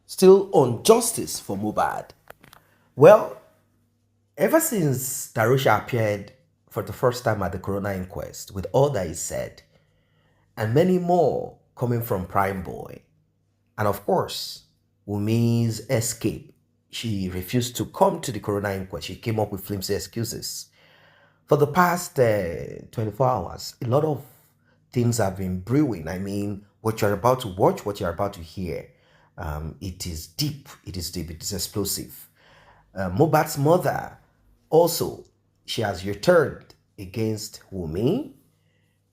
Still on justice for Mohbad. Well, ever since Darusha appeared for the first time at the coroner inquest, with all that he said, and many more coming from Prime Boy, and of course, Wumi's escape, she refused to come to the coroner inquest. She came up with flimsy excuses. For the past 24 hours, a lot of things have been brewing. I mean, what you're about to watch, what you're about to hear, it is deep, it is explosive. Mohbad's mother also, she has returned against Wunmi.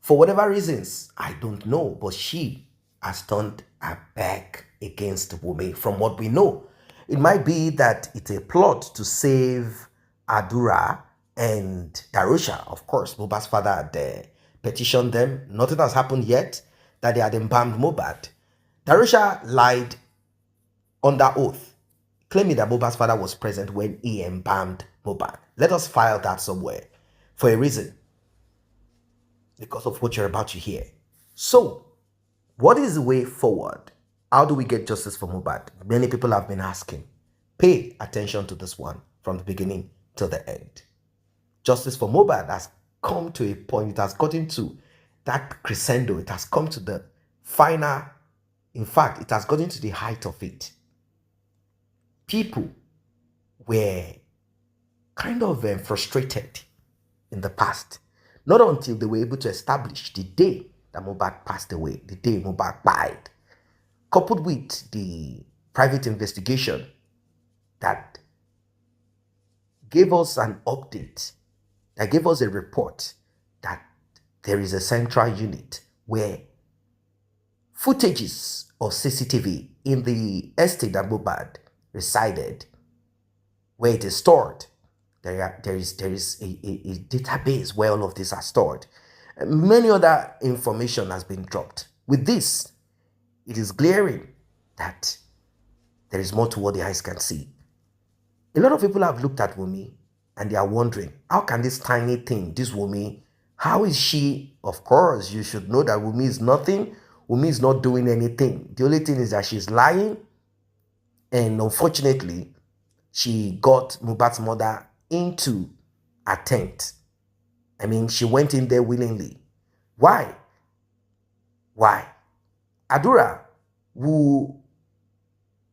For whatever reasons, I don't know, but she has turned her back against Wunmi. From what we know, it might be that it's a plot to save Adura and Darusha. Of course, Mohbad's father had petitioned them. Nothing has happened yet that they had embalmed Mohbad. Darusha lied under oath, claiming that Mohbad's father was present when he embalmed Mohbad. Let us file that somewhere for a reason, because of what you're about to hear. So, what is the way forward? How do we get justice for Mohbad? Many people have been asking. Pay attention to this one from the beginning till the end. Justice for Mohbad has come to a point, it has gotten to that crescendo, it has come to the final, in fact, it has gotten to the height of it. People were kind of frustrated in the past, not until they were able to establish the day that Mohbad passed away, the day Mohbad died, coupled with the private investigation that gave us an update, that gave us a report that there is a central unit where footages of CCTV in the estate that Mohbad resided, where it is stored. There is a database where all of these are stored. Many other information has been dropped. With this, it is glaring that there is more to what the eyes can see. A lot of people have looked at Wunmi and they are wondering, how can this tiny thing, this Wunmi, how is she? Of course, you should know that Wunmi is nothing. Wunmi is not doing anything. The only thing is that she's lying, and unfortunately, she got Mohbad's mother into a tent. I mean, she went in there willingly. Why? Why? Adura, who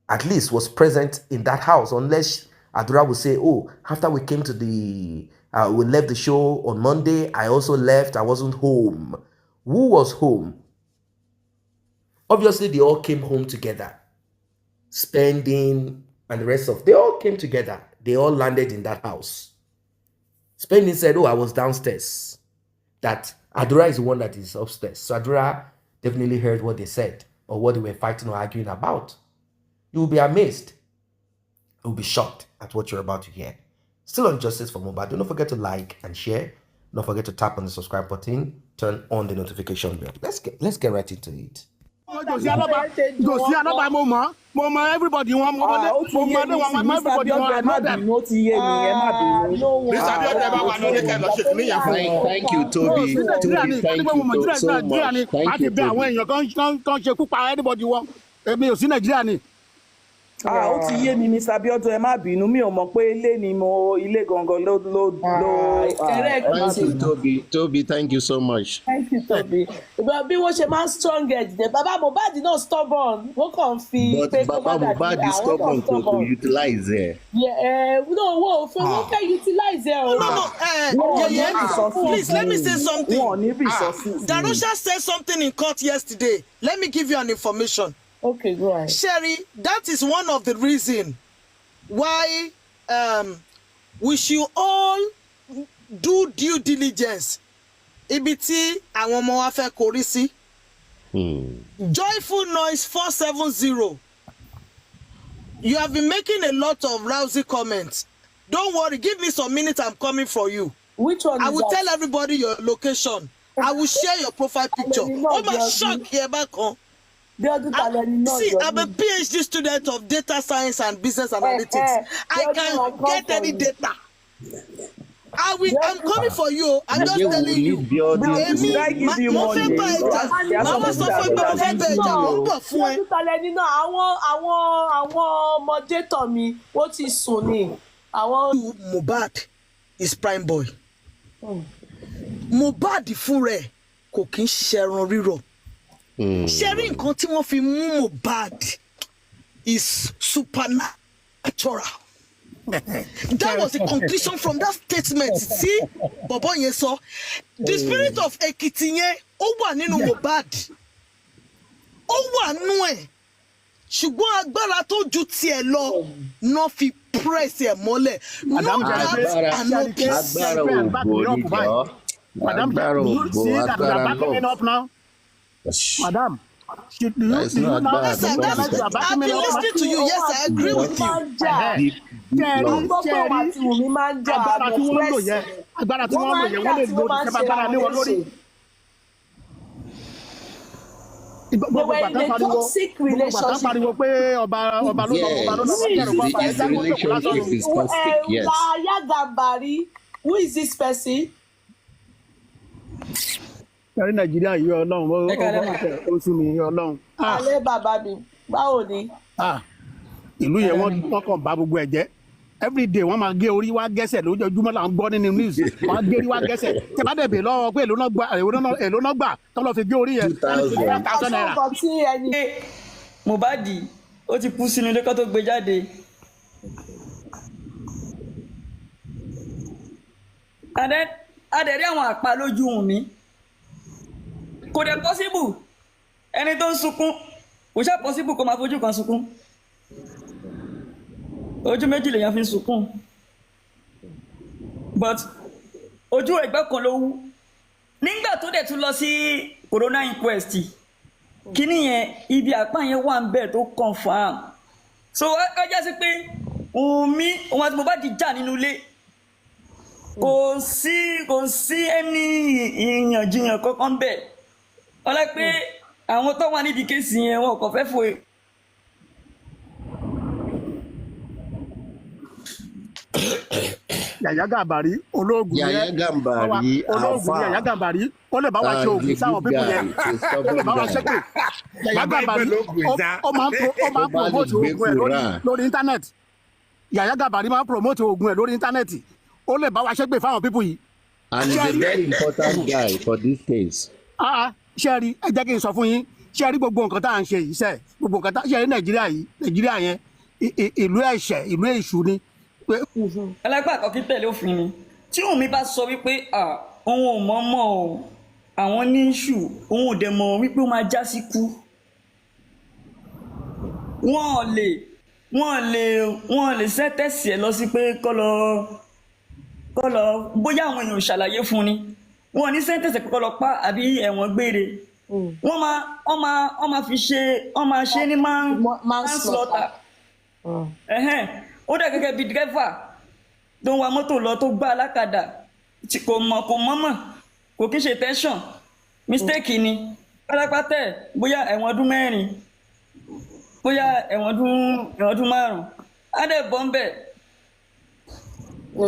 at least was present in that house, unless Adura would say, oh, after we came to we left the show on Monday, I also left, I wasn't home. Who was home? Obviously, they all came home together. Spending and the rest of, they all came together. They all landed in that house. Spending said, oh, I was downstairs. That Adura is the one that is upstairs. So Adura definitely heard what they said or what they were fighting or arguing about. You will be amazed. You will be shocked at what you're about to hear. Still on Justice for Mohbad. Don't forget to like and share. Don't forget to tap on the subscribe button. Turn on the notification bell. Let's get right into it. Everybody Thank you, Toby. Thank you so much. Thank you, Toby. ó ti yé mi Mr. Abiodun ẹ má bínú mi ò mọ̀ pé ilé ni mo ilé gangan ló Thank you, Toby. Toby, thank you so much. Thank you, Toby. But bí wọ́n ṣe máa ń strong edge dé bàbá Mohbad náà stubborn wọ́n kàn fi But Baba Mohbad is stubborn to utilize it. No, wọ́n fẹ́ utilize it. No. Please let me say something. Darusha said something in court yesterday. Let me give you an information. Okay, go ahead. Sherry, that is one of the reasons why we should all do due diligence. Ibi tí àwọn ọmọ wa fẹ́ kórí sí. Joyful Noise 470. You have been making a lot of lousy comments. Don't worry, give me some minutes, I'm coming for you. Which one? I will tell everybody your location. I will share your profile picture. Oh my shock here back on. See, I'm a PhD student of data science and business analytics. I can get any data. I'm coming for you. I'm just telling you. Should I give you Monday? Mama sọ fún pé mo fẹ́ bẹ ìjà mo ń bọ̀ fún ẹ. Lọ́dúntalẹ̀ nínú àwọn moderator mi ó ti sùn ni. Mohbad is prime boy. Mohbad fún rẹ̀ kò kí ń ṣẹran rírọ̀. Ṣẹ́rí nǹkan tí wọ́n fi mú Mohbad is supernatural. That was the conclusion from that statement. See, Bobo yẹn sọ, the spirit of Ekiti yẹn ó wà nínú Mohbad. Ó wà nú ẹ̀. Ṣùgbọ́n agbára tó ju tiẹ̀ lọ náà fi press ẹ̀ mọ́lẹ̀. No doubt and no peace. Madam, you see that we are backing it up now? Madam, do you Yes, I've been listening to you. Yes, I agree with you. Agbára tí wọ́n lò yẹn wọ́n lè lo ìjọba agbára lé wọn lórí. They were in a toxic relationship. Pariwo pé ọba Gambari, who is this person? Ẹ̀rí Nàìjíríà yìí Ọlọ́run ó sún mi Ọlọ́run. Alẹ́ bàbá mi, báwo ni? Ìlú yẹn wọ́n kàn bá gbogbo ẹ̀ jẹ́. Every day wọ́n máa gé orí wá gẹ́sẹ̀ lójoojúmọ́ là ń gbọ́ nínú news. Wọ́n á gé orí wá gẹ́sẹ̀. Tẹ́ bá dẹ̀bẹ̀ lọ́wọ́ pé èlò náà gbà tọ́ lọ fi gé orí yẹn. 2,000 naira. Mohbad ó ti kú sínú ilé kan tó gbé jáde. Adẹ̀rí àwọn àpá lójú WUNMI. Kò dẹ̀ possible. Ẹni tó ń sunkún kò ṣá possible kó máa fojú kan sunkún. Ojú méjì lèèyàn fi ń sunkún. But ojú ẹgbẹ́ kan ló wú. Nígbà tó dẹ̀ tún lọ sí corona inquest, kíní yẹn ibi àpá yẹn wà ń bẹ̀ tó confam. So ó jẹ́ sí pé WUNMI òun àti Mohbad jà nínú ilé. Kò sí ẹni ìyànjiyàn kankan bẹ́ẹ̀. Ọlá pé àwọn tó wà nídìí kéèsì yẹn wọn kò fẹ́ fò. Yàyà Gàmbàrí olóògùn yẹn olóògùn Yàyà Gàmbàrí ó lè bá wa ṣe oògùn sáwọn pípọ̀ yẹn ó lè bá wa ṣépè. Yàyà Gàmbàrí ó máa ń promote oògùn ẹ̀ lórí íńtánẹ́ẹ̀tì. Yàyà Gàmbàrí máa ń promote oògùn ẹ̀ lórí íńtánẹ́ẹ̀tì. Ó lè bá wa ṣépè fáwọn pípọ̀ yìí. And he's a very important guy for this case. Ṣé rí ẹ jẹ́ kí n sọ fún yín ṣé rí gbogbo nǹkan tá à ń ṣe yìí sẹ́ gbogbo nǹkan tá ṣe rí Nàìjíríà yẹn ìlú ẹ̀ṣẹ̀ ìlú èṣù ni. Alágbà kan kí tẹ̀lé òfin ni tí WUNMI bá sọ wípé òun ò mọ̀ o àwọn ní ìṣù òun ò dẹ̀ mọ̀ wípé ó máa já sí kú. Wọ́n lè sẹ́tẹ̀sì ẹ̀ lọ sí pé kọ́ lọ bóyá àwọn èèyàn ṣàlàyé fún ni. Wọ́n ní sẹ́ńtẹ̀sì kọ́kọ́ lọ pa àbí ẹ̀wọ̀n gbére. Wọ́n máa fi ṣe ní manslaughter. Ó dà gẹ́gẹ́ bí dírẹ́fà tó ń wa mọ́tò lọ tó gbá alákàdá kò mọ̀mọ̀ kò kí ṣe tẹ́sán mistake ni pátápátá bóyá ẹ̀wọ̀n ọdún 4 bóyá ẹ̀wọ̀n ọdún 5 á dẹ̀ bọ́ ń bẹ̀.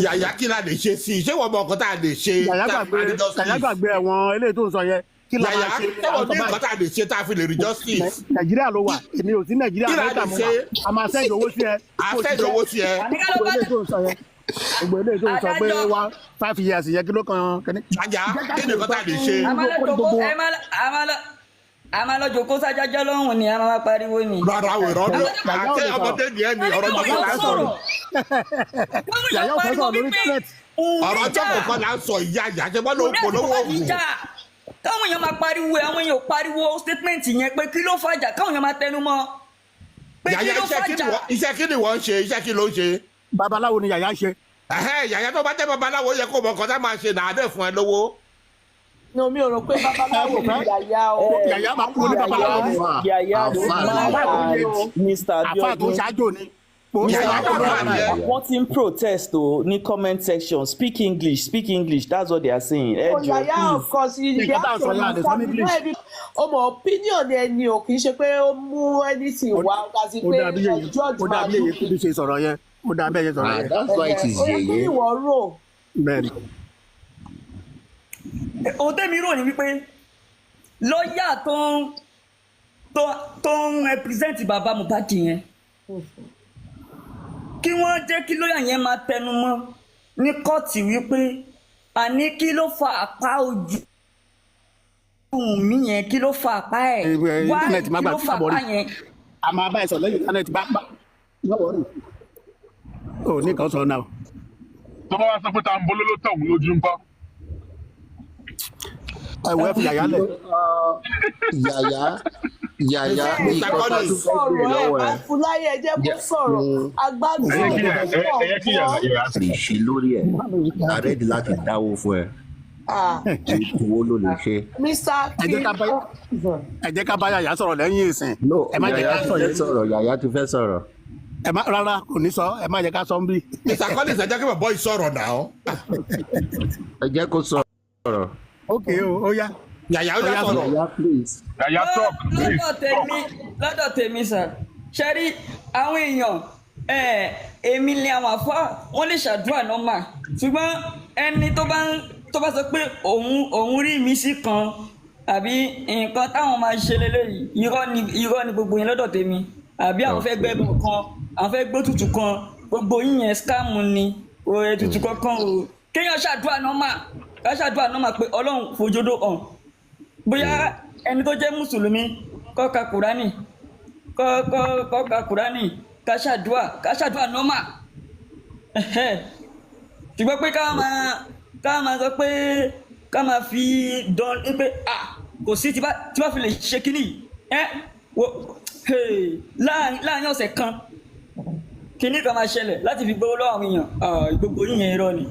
Yàyà kí la lè ṣe sí i ṣé wọ́n mọ ọkọ tá a lè ṣe. Yàyà gbàgbé ẹ̀wọ̀n eléyìí tó ń sọ yẹn kí la máa ṣe. Yàyà ní nǹkan tá a lè ṣe tá a fi lè rí justice. Nàìjíríà ló wà èmi ò sí Nàìjíríà lẹ́tà mọ́ wa a máa send owó sí ẹ. A send owó sí ẹ. Gbogbo eléyìí tó ń sọ pé 5 years yẹ kí ló kan kẹ́ni. Yàyà kí ni nǹkan tá a lè ṣe. A máa lọ jòkó sájájọ́ lọ́hùn ni a máa pariwo ni. Rárá o ìrọ́lọ́ àti ọmọdé ni ẹni ọ̀rọ̀ jọ̀kọ́ là ń sọ̀rọ̀. Yàyà ò fẹ́ sọ̀rọ̀ lórí tẹ́lẹ̀tì. Ọ̀rọ̀ jọ̀kọ́ là ń sọ ìyá àyà ṣe bọ́ ló ń polówó òògùn. Káwọn èèyàn máa pariwo àwọn èèyàn pariwo statement yẹn pé kí ló fàjà káwọn èèyàn máa tẹnu mọ́. Yàyà iṣẹ́ kí ni wọ́n ń ṣe iṣẹ́ kí ló ń ṣe. Babaláwo ni Yàyà ń ṣe. Yàyà tó bá jẹ́ babaláwo yẹ kó mọ nǹkan tá máa ṣe nàádẹ́ fún ẹ lówó. No, mi ò rò pé babaláwo ni Yàyà o. Yàyà máa kú ní babaláwo ni. Yàyà Mr. Àfáà tó ṣáájò ni. Wọ́n ti ń protest o ní comment section speak English that's what they are saying. Yàyà of course ọmọ opinion ẹni o kì í ṣe pé ó mú anything wá kasi pé ó dàbí èyí kúbi ṣe sọ̀rọ̀ yẹn ó dàbí èyí sọ̀rọ̀ yẹn. That's why it is yeye. Ìwọ rò bẹ́ẹ̀ni. ohun tẹ́mi rò ní wípé lọ́ọ̀yà tó ń represent bàbá Mohbad yẹn kí wọ́n jẹ́ kí lọ́ọ̀yà yẹn máa tẹnu mọ́ ní kóòtù wípé àní kí ló fa àpá ojú mi yẹn, kí ló fa àpá ẹ̀ wá kí ló fa àpá yẹn. a máa bá ẹ sọ lẹ́yìn íńtánẹ́ẹ̀tì bá ò ní kan sọ náà. tó bá wá sọ pé ta ń bolo ló tọ̀ òun lójú ń kọ́. ẹ̀wọ̀ ẹ fi yàyà lẹ̀. yàyà ìkọ́ta tó fẹ́ gbé lọ́wọ́ ẹ̀. àfúláyé ẹ jẹ́ kó sọ̀rọ̀ agbádùn ẹ̀yẹ kí yàyà lè ṣe lórí ẹ̀ àrẹ́dì láti dáwó fún ẹ. Owó ló lè ṣe. ẹ jẹ́ ká bá yàyà sọ̀rọ̀ lẹ́yìn ìsìn. yàyà ti fẹ́ sọ̀rọ̀ yàyà ti fẹ́ sọ̀rọ̀. Rárá kò ní sọ ẹ má jẹ́ ká sọ ń bí. Mr. Collins ẹ jẹ́ kí bàbá yìí sọ̀rọ̀ náà. ẹ jẹ́ kó sọ̀rọ̀. ok ó yá. Yàyà ó yá sọ̀rọ̀. Yàyà please. Yàyà talk please. lọ́dọ̀ tèmi sà ṣẹ́rí àwọn èèyàn èmi ni àwọn àfọ́ wọ́n lè ṣàdúrà nọ́mà ṣùgbọ́n ẹni tó bá sọ pé òun rí mi sí kan àbí nǹkan táwọn máa ṣe lélẹ́yìí irọ́ ni gbogbo yẹn lọ́dọ̀ tèmi àbí àwọn fẹ́ gbẹ́bọ̀ kan àwọn fẹ́ gbótùtù kan gbogbo yíyan scam ni òye tutù kankan o kéèyàn ṣàdúrà nọ́mà pé ọlọ́run fòjòdó hàn bóyá ẹni tó jẹ́ mùsùlùmí kó ka kùránì kó ka kùránì ká ṣàdúrà nọ́mà ṣùgbọ́n pé ká máa sọ pé ká máa fi dán pé kò sí tí bá fi lè ṣe kínní láàrin ọ̀sẹ̀ kan kínní kan máa ṣẹlẹ̀ láti fi gbowó lọ́wọ́ àwọn èèyàn gbogbo yíyan irọ́ ni.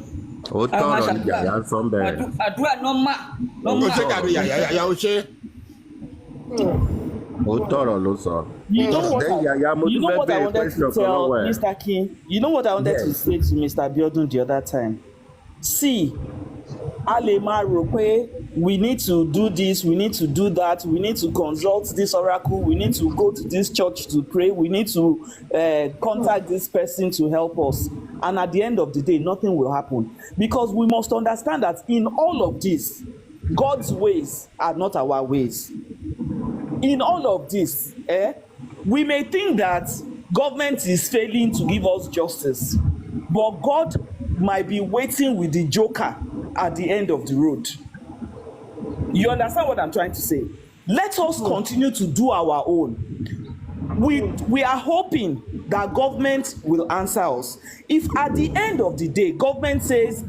ó tọrọ ní yàyà sọ ń bẹ̀rẹ̀. àdúrà nọ́mà. ó ṣe kàbí yàyà ó ṣe. ó tọrọ ló sọ. You know what I wanted to tell Mr. King? You know what I wanted to say to Mr. Biodun the other time? See, a lè máa rò pé we need to do this, we need to do that, we need to consult this oracle, we need to go to this church to pray, we need to contact this person to help us. And at the end of the day, nothing will happen. Because we must understand that in all of this, God's ways are not our ways. In all of this, we may think that government is failing to give us justice, but God might be waiting with the joker at the end of the road. You understand what I'm trying to say? Let us continue to do our own. We are hoping that government will answer us. If at the end of the day, government says,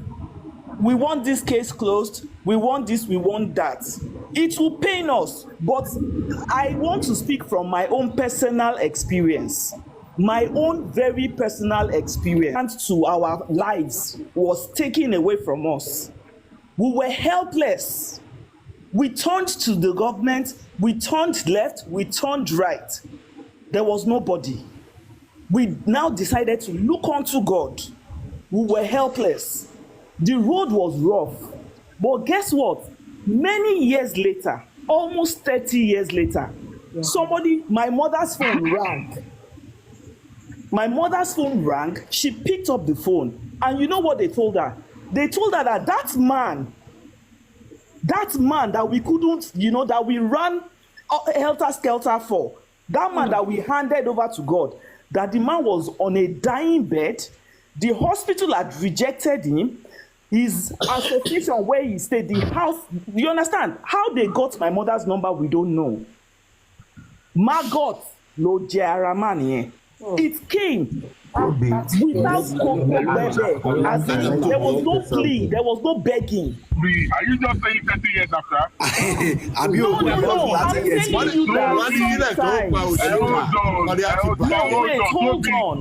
we want this case closed, we want this, we want that, it will pain us. But I want to speak from my own personal experience. My own very personal experience to our lives was taken away from us. We were helpless. We turned to the government, we turned left, we turned right. There was nobody. We now decided to look unto God. We were helpless. The road was rough. But guess what? Many years later, almost 30 years later, my mother's phone rang. My mother's phone rang, she picked up the phone, and you know what they told her? They told her that that man that we couldn't, that we ran helter-skelter for, that man that we handed over to God, that the man was on a dying bed, the hospital had rejected him, his association where he stayed, the house, you understand? How they got my mother's number, we don't know. Margot lo Jaraman, it came without as in, there was no plea, there was no begging. Are you just saying 30 years after? No, I'm telling you that hold on.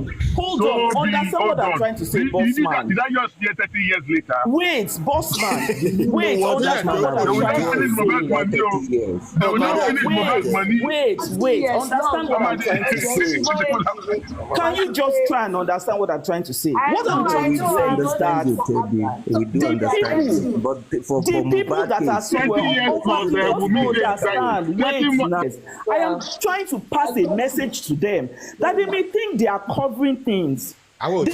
Understand what I'm trying to say, bossman. Did I just hear 30 years later? Wait, bossman. Wait, understand what I'm trying to say. Wait, understand what I'm trying to say. Can you just try and understand what I'm trying to say? What I'm trying to say is that the people that are somewhere understand. I am trying to pass a message to them that they may think they are covering things, They are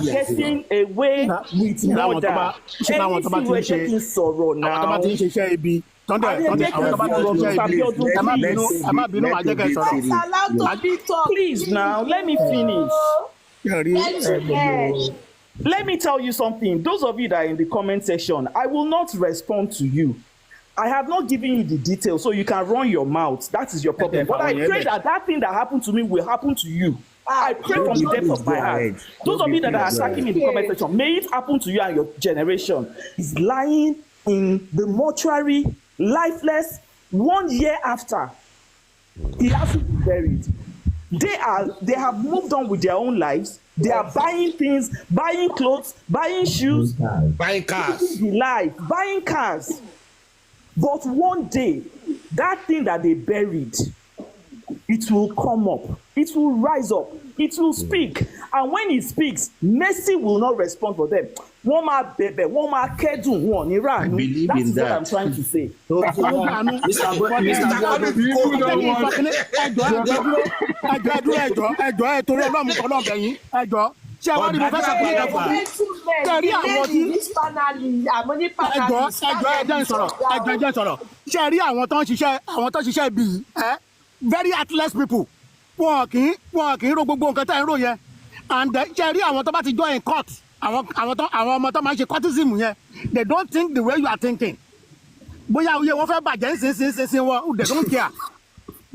getting away with murder. Any situation sorrow now. Please now, let me finish. Let me tell you something. Those of you that are in the comment section, I will not respond to you. I have not given you the details, so you can run your mouth. That is your problem. But I pray that that thing that happened to me will happen to you. I pray from the depth of my heart. Those of you that are attacking me in the comment section, may it happen to you and your generation. Is lying in the mortuary, lifeless, 1 year after. He hasn't been buried. They have moved on with their own lives. They are buying things, buying clothes, buying shoes, buying cars, buying cars. But one day, that thing that they buried, it will come up. It will rise up. It will speak. And when it speaks, mercy will not respond for them. One more baby, one more kedun, one Iran. That's what I'm trying to say. Ṣé wá ní mo fẹ́ sọ pé ẹ̀fọ́ kẹ́rí àwọn tí ẹjọ́ sọ̀rọ̀ ṣé rí àwọn tó ń ṣiṣẹ́ bíi very heartless people wọn kì í ro gbogbo nǹkan tá ẹ̀ ń rò yẹn and ṣé rí àwọn tó bá ti join court àwọn ọmọ tó máa ń ṣe courtism yẹn they don't think the way you are thinking bóyá oyè wọn fẹ́ bàjẹ́ ńsìn wọn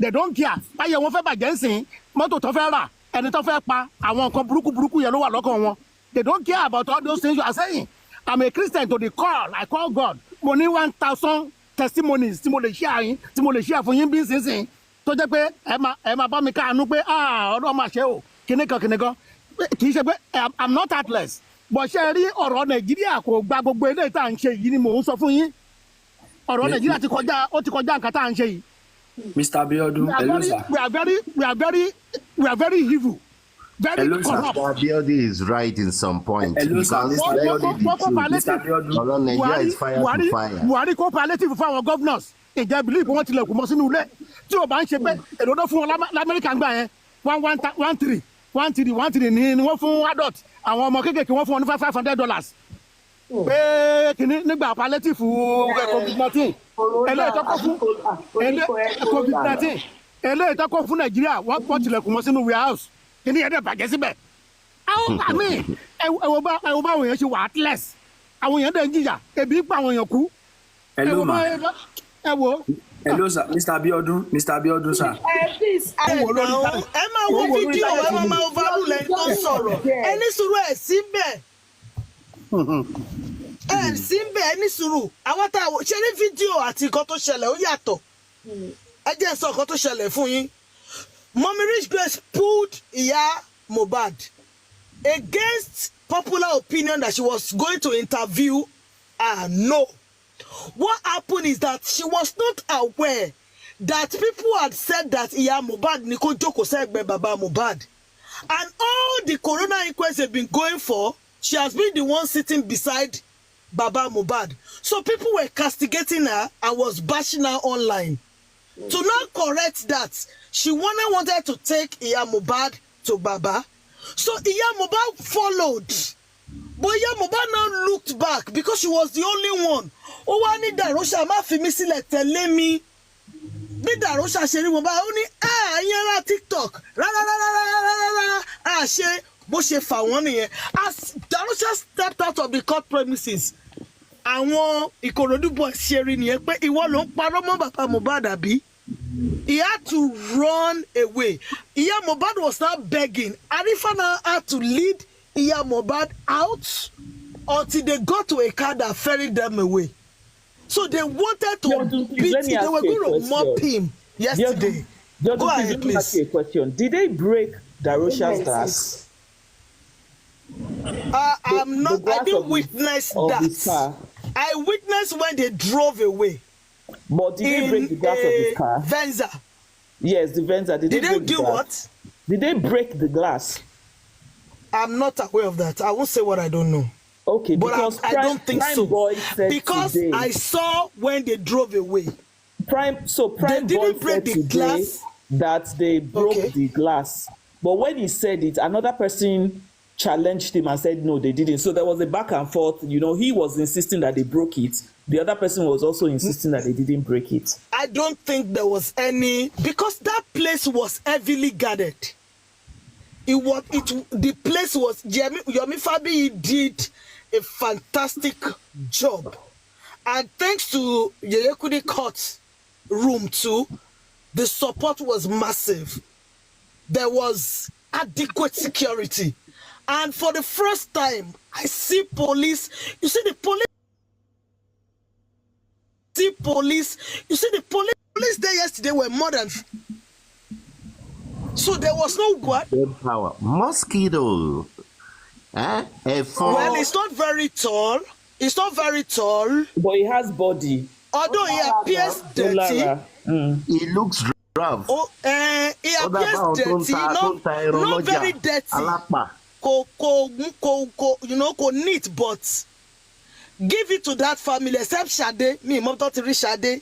they don't care báyẹ̀ wọn fẹ́ bàjẹ́ ńsìn mọ́tò tó fẹ́ rà ẹni tó fẹ́ pa àwọn nǹkan burúkú yẹn ló wà lọ́kàn wọn they don't care about all those things you are saying. I'm a Christian to the call. I call God. Mo ní 1,000 testimonies tí mo lè share fún yín bí nsinsin tó jẹ́ pé ẹ máa bá mi káàánú pé ọ̀rọ̀ máa ṣe o kìnìkan kì í ṣe pé I'm not heartless but ṣe rí ọ̀rọ̀ Nàìjíríà kò gba gbogbo eléyìí tá à ń ṣe yìí ni mò ń sọ fún yín ọ̀rọ̀ Nàìjíríà ti kọjá nǹkan tá à ń ṣe yìí. Mr. Abiodun, we are very evil. Very corrupt. Mr. Abiodun is right in some points. Because Nigeria is fire to fire. Buhari kó palliative fún àwọn governors. Ìjẹ́ believe wọ́n tilẹ̀kùn mọ́ sínú ilé. Tí o bá ń ṣe pé èdè ọdún fún wọn l'Amẹ́ríkà ń gbà yẹn 1,300 ni wọ́n fún adult. Àwọn ọmọ kéékèèké wọ́n fún wọn ní $500. Pé kìíní nígbà palliative COVID-19. Eléyìí tó kọ́ fún COVID-19. Eléyìí tó kọ́ fún Nàìjíríà wọ́n tilẹ̀kùn mọ́ sínú warehouse. Kìíní yẹn dẹ̀ bàjẹ́ síbẹ̀. Àwọn àmì ẹ̀wọ̀ bá àwọn èèyàn ṣe wà atlas. Àwọn èèyàn dẹ̀ ń jìyà. Ebi ń pa àwọn èèyàn kú. Hello ma. Ẹ̀wọ̀. Hello sir, Mr. Abiodun sir. Please, ẹ máa wo fídíò ẹ máa overrule ẹni tó ń sọ̀rọ̀. Ẹni sùúrù ẹ̀ síbẹ̀. Ẹni sùúrù. Àwọn tá a ṣe ní fídíò àti nǹkan tó ṣẹlẹ̀ ó yàtọ̀. Ẹ jẹ́ sọ nǹkan tó ṣẹlẹ̀ fún yín. Mommy Rich Grace pulled Iya Mohbad against popular opinion that she was going to interview no. What happened is that she was not aware that people had said that Iya Mohbad ni kó jókòó sẹ́gbẹ̀ẹ́ baba Mohbad. And all the corona inquests have been going for, she has been the one sitting beside Baba Mohbad. So people were castigating her and was bashing her online. To not correct that, she wanted to take Iya Mohbad to Baba. So Iya Mohbad followed. But Iya Mohbad now looked back because she was the only one. Ó wá ní Darosha má fi mí sílẹ̀ tẹ̀lé mi. Bí Darosha ṣe rí Mohbad, ó ní ìyẹn ra TikTok. Rárá. Ṣe bó ṣe fà wọ́n nìyẹn. As Darosha stepped out of the court premises, àwọn Ìkòròdú boys ṣe rí nìyẹn pé ìwọ ló ń parọ́ mọ́ bàbá Mohbad àbí. He had to run away. Iya Mohbad was now begging. Arifa now had to lead Iya Mohbad out until they got to a car that ferried them away. So they wanted to beat him. They were going to mob him yesterday. Go ahead, please. Ask you a question. Did they break Darosha's glass? I didn't witness that. I witnessed when they drove away. But did they break the glass of his car? Venza. Yes, the Venza. Did they do what? Did they break the glass? I'm not aware of that. I won't say what I don't know. Okay, but because I don't think so. Because today, I saw when they drove away. Prime Boy said today that they broke the glass. But when he said it, another person challenged him and said no, they didn't. So there was a back and forth. You know, he was insisting that they broke it. The other person was also insisting that they didn't break it. I don't think there was any, because that place was heavily guarded. The place was, Yomi Fabi did a fantastic job. And thanks to Yeyekudi Court room too, the support was massive. There was adequate security. And for the first time, I see police. You see the police. You see the police there yesterday were more than. So there was no guard. Power. Mosquito. Well, it's not very tall. It's not very tall. But he has body. Although he appears dirty. He looks rough. He appears dirty, not very dirty. Neat, but give it to that family, except Shade, me, Mom Totiri Shade.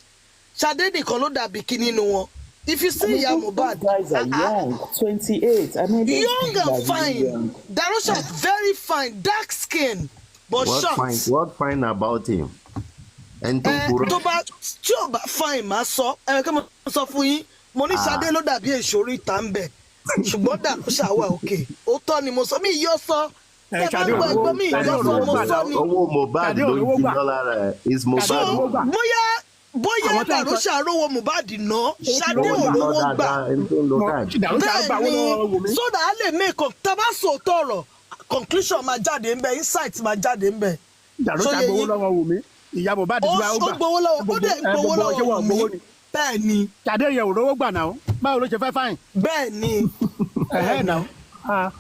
Shade, the color that bikini no. If you see Mohbad, guys are young, 28. I mean, young and fine. Darosha, very fine, dark skin, but short. What fine about him? And Toba fine, ma so. Come on, so for you. Money Shade no da bi esori tambe. Ṣùgbọ́n Darosha wà okay. Ó tọ́ ni mo sọ mi yọ sọ. Owó Mohbad ló ń jí dọ́là is Mohbad. Bóyá Darosha rówó Mohbad ná, Ṣadé ò rówó gbà. Bẹ́ẹ̀ni, so that a lè make up tabaso tọrọ conclusion máa jáde ńbẹ̀, insight máa jáde ńbẹ̀. Darosha gbowó lọ́wọ́ Wùmí, ìyá Mohbad ti wá ó gbà. Ó gbowó lọ́wọ́, ó dẹ̀ gbowó lọ́wọ́ Wùmí. Bẹ́ẹ̀ni. Ṣadé yẹn ò rówó gbà náà, báwo ló ṣe fẹ́ fáìn? Bẹ́ẹ̀ni. Náà. Mr.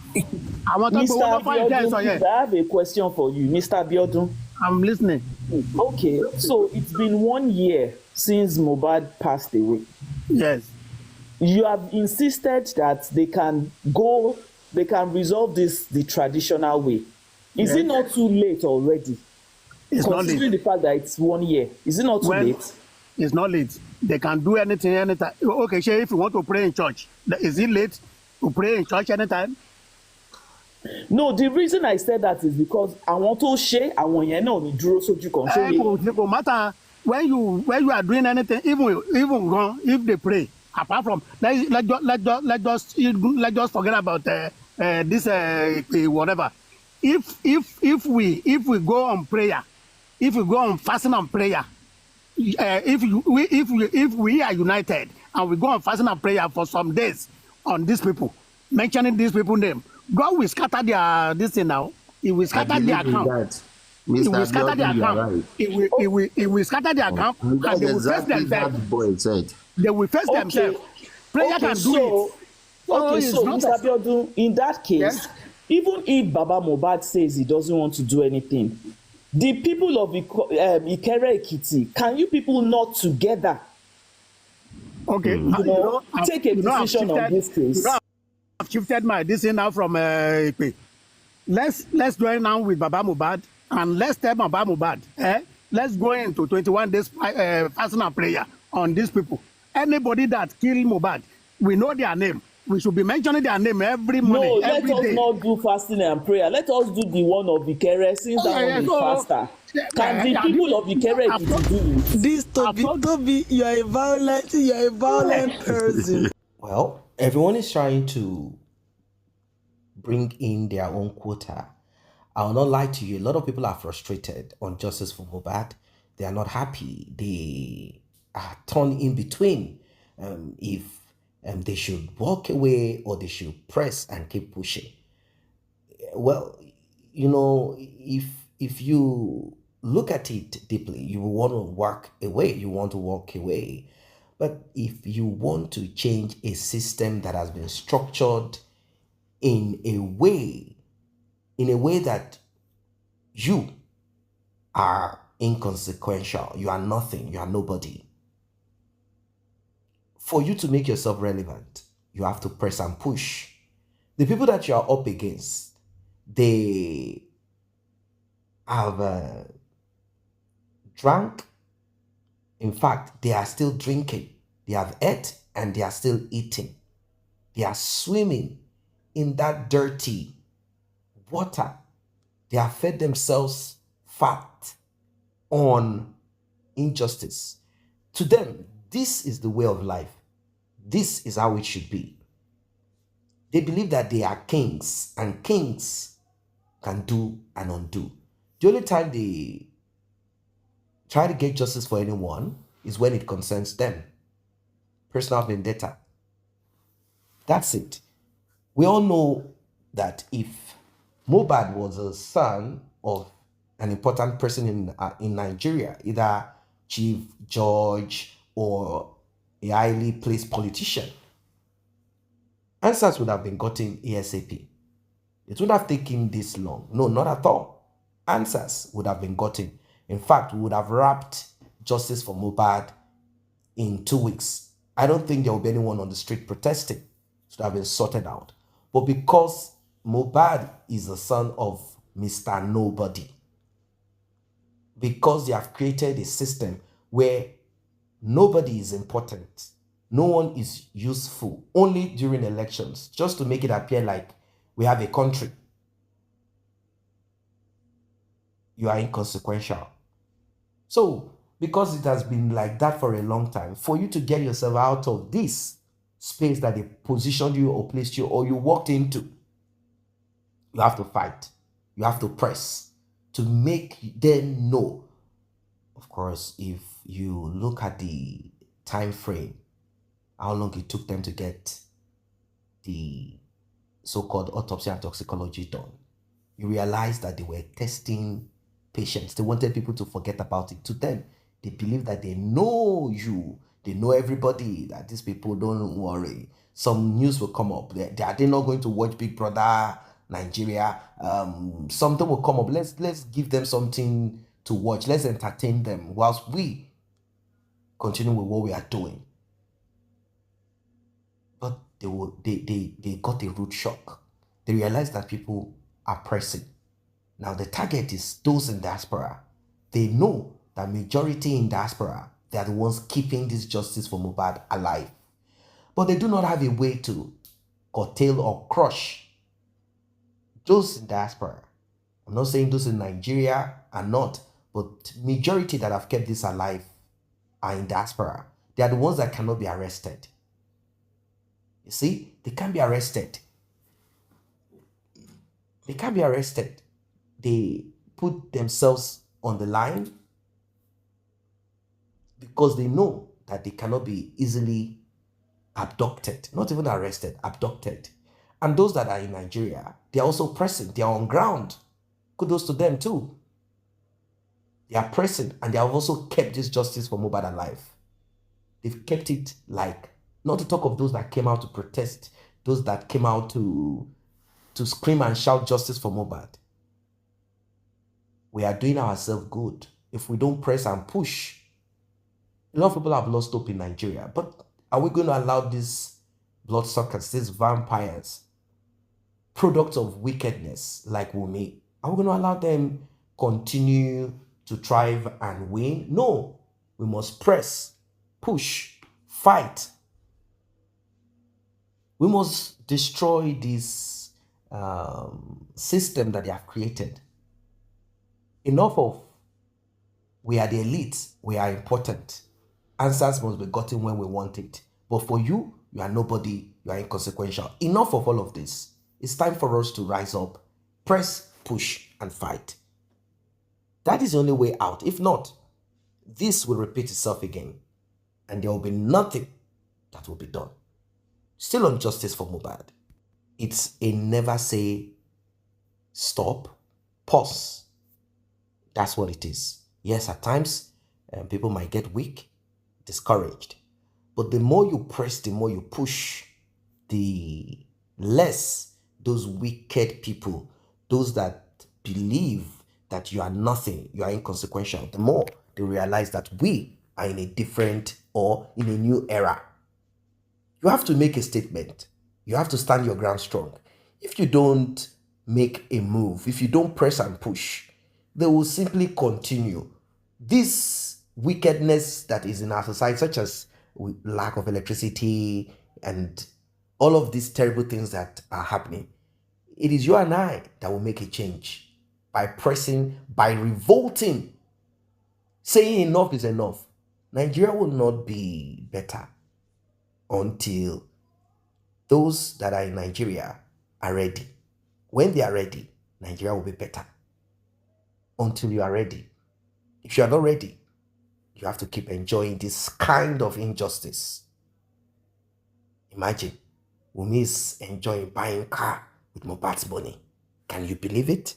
Abiodun, I have a question for you, Mr. Abiodun. I'm listening. Okay, so it's been 1 year since Mohbad passed away. Yes. You have insisted that they can resolve this the traditional way. Is it not too late already? It's not late. Considering the fact that it's 1 year, is it not too late? It's not late. They can do anything anytime. Okay, Shay, if you want to pray in church, is it late to pray in church anytime? No, the reason I said that is because I want to share. I want you know dúró sójú kan. No matter when you are doing anything, even wrong, if they pray, apart from let's just forget about this whatever. If we go on prayer, if we go on fasting and prayer, if we are united and we go on fasting and prayer for some days on these people, mentioning these people's name, God will scatter their this thing now. He will scatter their account. He will scatter their account. He will scatter their account, and they will face themselves. They will face themselves. Prayer can do it. Okay, so Mr. Abiodun, in that case, even if Baba Mohbad says he doesn't want to do anything, the people of Ikere Ekiti, can you people not together? Okay, take a decision on this case. I've shifted my decision now from let's join now with Baba Mohbad and let's tell Baba Mohbad, let's go into 21 days fasting and prayer on these people. Anybody that killed Mohbad, we know their name. We should be mentioning their name every morning. No, let us not do fasting and prayer. Let us do the one of Ikere, since that one is faster. Can the people of Ikere do it? This Toby, you are a violent person. Well, everyone is trying to bring in their own quota. I will not lie to you. A lot of people are frustrated on justice for Mohbad. They are not happy. They are torn in between. If they should walk away or they should press and keep pushing. Well, if you look at it deeply, you want to walk away. You want to walk away. But if you want to change a system that has been structured in a way that you are inconsequential, you are nothing, you are nobody. For you to make yourself relevant, you have to press and push. The people that you are up against, they have drank. In fact, they are still drinking. They have ate and they are still eating. They are swimming in that dirty butter. They have fed themselves fat on injustice. To them, this is the way of life. This is how it should be. They believe that they are kings, and kings can do and undo. The only time they try to get justice for anyone is when it concerns them. Personal vendetta. That's it. We all know that if Mohbad was a son of an important person in Nigeria, either chief, judge, or a highly placed politician, answers would have been gotten ASAP. It would have taken this long. No, not at all. Answers would have been gotten. In fact, we would have wrapped justice for Mohbad in 2 weeks. I don't think there will be anyone on the street protesting. It would have been sorted out. But because Mohbad is the son of Mr. Nobody, because they have created a system where nobody is important, no one is useful, only during elections, just to make it appear like we have a country, you are inconsequential. So, because it has been like that for a long time, for you to get yourself out of this space that they positioned you or placed you or you walked into, you have to fight. You have to press to make them know. Of course, if you look at the time frame, how long it took them to get the so-called autopsy and toxicology done, you realize that they were testing patients. They wanted people to forget about it. To them, they believe that they know you. They know everybody, that these people, don't worry. Some news will come up. They're not going to watch Big Brother Nigeria. Something will come up. Let's give them something to watch. Let's entertain them whilst we continue with what we are doing. But they got a rude shock. They realized that people are pressing. Now the target is those in diaspora. They know that majority in diaspora, they are the ones keeping this justice for Mohbad alive. But they do not have a way to curtail or crush those in diaspora. I'm not saying those in Nigeria are not, but majority that have kept this alive are in diaspora. They are the ones that cannot be arrested. You see, they can't be arrested. They can't be arrested. They put themselves on the line because they know that they cannot be easily abducted, not even arrested, abducted. And those that are in Nigeria, they are also pressing, they are on ground. Kudos to them too. They are pressing, and they have also kept this justice for Mohbad alive. They've kept it like, not to talk of those that came out to protest, those that came out to scream and shout justice for Mohbad. We are doing ourselves good if we don't press and push. A lot of people have lost hope in Nigeria, but are we going to allow these bloodsuckers, these vampires, products of wickedness like WUNMI, are we going to allow them continue to thrive and win? No, we must press, push, fight. We must destroy this system that they have created. Enough of we are the elite, we are important. Answers must be gotten when we want it. But for you, you are nobody, you are inconsequential. Enough of all of this. It's time for us to rise up, press, push, and fight. That is the only way out. If not, this will repeat itself again, and there will be nothing that will be done. Still on justice for Mohbad. It's a never say stop, pause. That's what it is. Yes, at times, people might get weak, discouraged. But the more you press, the more you push, the less those wicked people, those that believe that you are nothing, you are inconsequential, the more they realize that we are in a different or in a new era. You have to make a statement. You have to stand your ground strong. If you don't make a move, if you don't press and push, they will simply continue. This wickedness that is in our society, such as lack of electricity and all of these terrible things that are happening, it is you and I that will make a change by revolting, saying enough is enough. Nigeria will not be better until those that are in Nigeria are ready. When they are ready, Nigeria will be better. Until you are ready. If you are not ready, you have to keep enjoying this kind of injustice. Imagine, Wunmi is enjoying buying car with Mohbad's money. Can you believe it?